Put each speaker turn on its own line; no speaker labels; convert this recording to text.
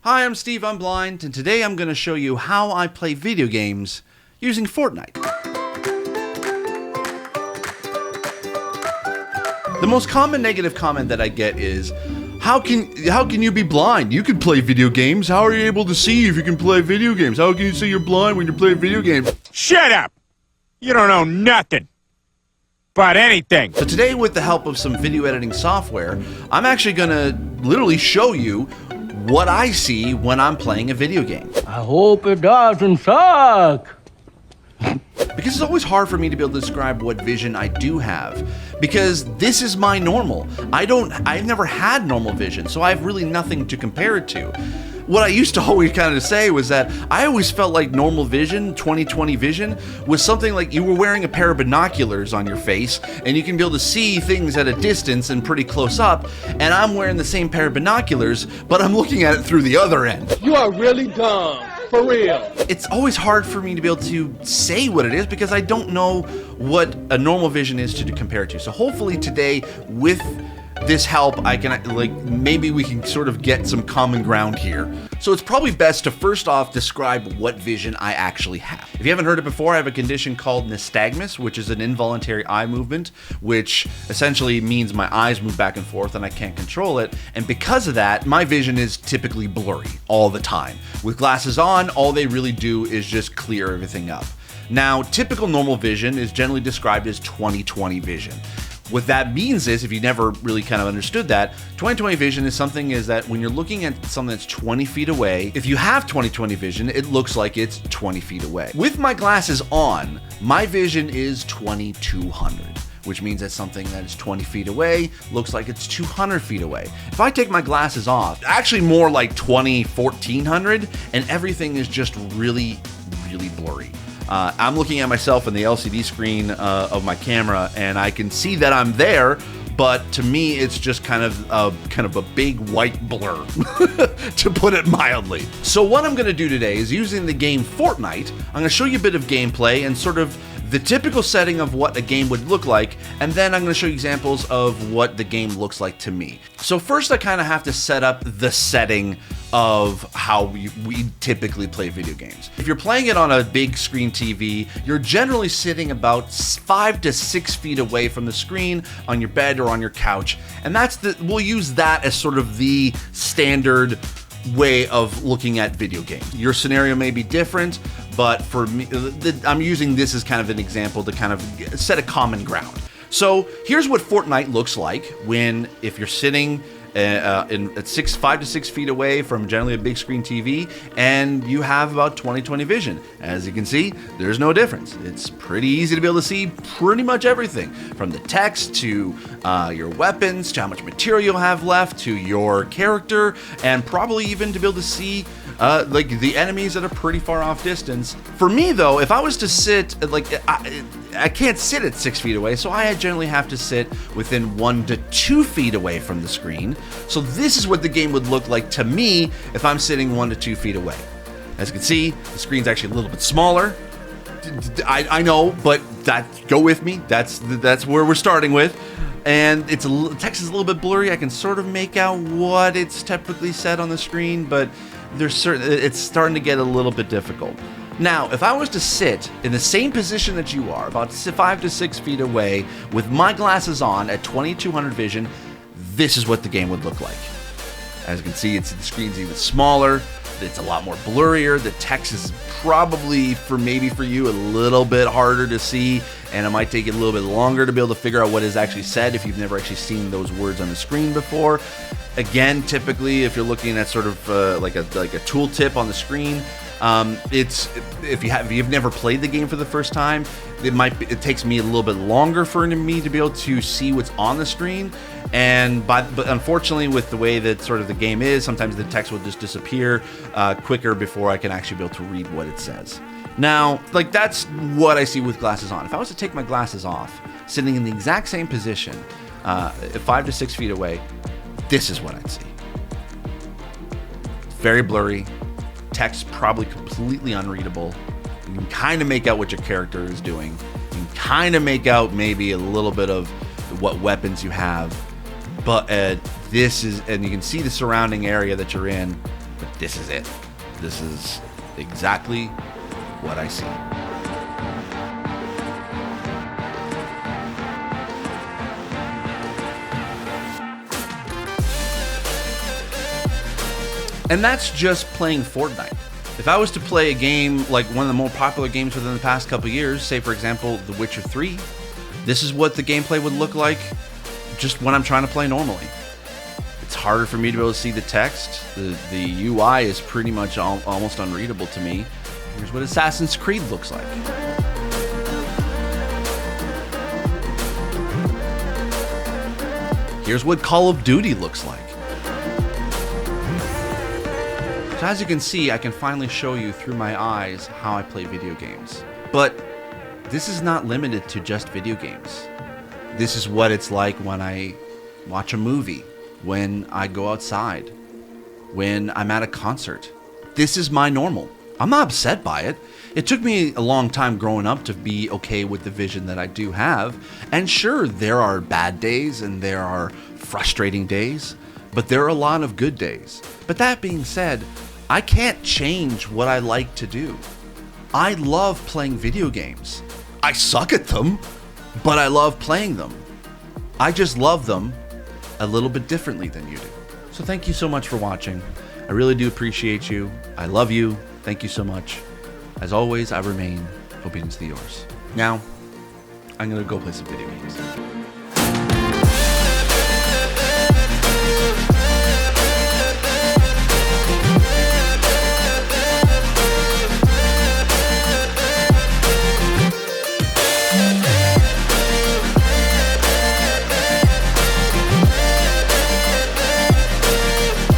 Hi, I'm Steve, I'm blind, and today I'm going to show you how I play video games using Fortnite. The most common negative comment that I get is, how can you be blind? You can play video games. How are you able to see if you can play video games? How can you say you're blind when you're playing video games?
Shut up! You don't know nothing about anything.
So today, with the help of some video editing software, I'm actually going to literally show you what I see when I'm playing a video game.
I hope it doesn't suck.
Because it's always hard for me to be able to describe what vision I do have, because this is my normal. I've never had normal vision, so I have really nothing to compare it to. What I used to always kind of say was that I always felt like normal vision, 20/20 vision, was something like you were wearing a pair of binoculars on your face and you can be able to see things at a distance and pretty close up, and I'm wearing the same pair of binoculars, but I'm looking at it through the other end.
You are really dumb. For real.
It's always hard for me to be able to say what it is because I don't know what a normal vision is to compare it to. So hopefully today, with this help, I can, maybe we can sort of get some common ground here. So it's probably best to first off describe what vision I actually have. If you haven't heard it before, I have a condition called nystagmus, which is an involuntary eye movement, which essentially means my eyes move back and forth and I can't control it. And because of that, my vision is typically blurry all the time. With glasses on, all they really do is just clear everything up. Now, typical normal vision is generally described as 20/20 vision. What that means is, if you never really kind of understood that, 20/20 vision is something is that when you're looking at something that's 20 feet away, if you have 20/20 vision, it looks like it's 20 feet away. With my glasses on, my vision is 2200, which means that something that is 20 feet away looks like it's 200 feet away. If I take my glasses off, actually more like 1400, and everything is just really, really blurry. I'm looking at myself in the LCD screen of my camera, and I can see that I'm there, but to me, it's just kind of a big white blur, to put it mildly. So what I'm going to do today is, using the game Fortnite, I'm going to show you a bit of gameplay and sort of the typical setting of what a game would look like, and then I'm going to show you examples of what the game looks like to me. So first, I kind of have to set up the setting of how we typically play video games. If you're playing it on a big screen TV, you're generally sitting about 5 to 6 feet away from the screen on your bed or on your couch, and we'll use that as sort of the standard way of looking at video games. Your scenario may be different, but for me, I'm using this as kind of an example to kind of set a common ground. So here's what Fortnite looks like if you're sitting at 5 to 6 feet away from generally a big screen TV, and you have about 20/20 vision. As you can see, there's no difference. It's pretty easy to be able to see pretty much everything, from the text to your weapons, to how much material you'll have left, to your character, and probably even to be able to see the enemies at a pretty far off distance. For me though, if I was to sit, I can't sit at 6 feet away, so I generally have to sit within 1 to 2 feet away from the screen. So this is what the game would look like to me if I'm sitting 1 to 2 feet away. As you can see, the screen's actually a little bit smaller. I know, but go with me. That's where we're starting with. And text is a little bit blurry. I can sort of make out what it's typically said on the screen, but it's starting to get a little bit difficult. Now, if I was to sit in the same position that you are, about 5 to 6 feet away, with my glasses on at 2200 vision, this is what the game would look like. As you can see, the screen's even smaller. It's a lot more blurrier. The text is probably, maybe for you, a little bit harder to see, and it might take you a little bit longer to be able to figure out what is actually said if you've never actually seen those words on the screen before. Again, typically, if you're looking at sort of like a tooltip on the screen, if you've never played the game for the first time, it takes me a little bit longer for me to be able to see what's on the screen. But unfortunately, with the way that sort of the game is, sometimes the text will just disappear quicker before I can actually be able to read what it says. Now, that's what I see with glasses on. If I was to take my glasses off, sitting in the exact same position, 5 to 6 feet away, this is what I'd see. Very blurry. Text probably completely unreadable. You can kind of make out what your character is doing. You can kind of make out maybe a little bit of what weapons you have. But and you can see the surrounding area that you're in. But this is it. This is exactly what I see. And that's just playing Fortnite. If I was to play a game like one of the more popular games within the past couple years, say for example, The Witcher 3, this is what the gameplay would look like just when I'm trying to play normally. It's harder for me to be able to see the text. The UI is pretty much almost unreadable to me. Here's what Assassin's Creed looks like. Here's what Call of Duty looks like. So as you can see, I can finally show you through my eyes how I play video games. But this is not limited to just video games. This is what it's like when I watch a movie, when I go outside, when I'm at a concert. This is my normal. I'm not upset by it. It took me a long time growing up to be okay with the vision that I do have. And sure, there are bad days and there are frustrating days, but there are a lot of good days. But that being said, I can't change what I like to do. I love playing video games. I suck at them, but I love playing them. I just love them a little bit differently than you do. So thank you so much for watching. I really do appreciate you. I love you. Thank you so much. As always, I remain obedience to yours. Now, I'm gonna go play some video games.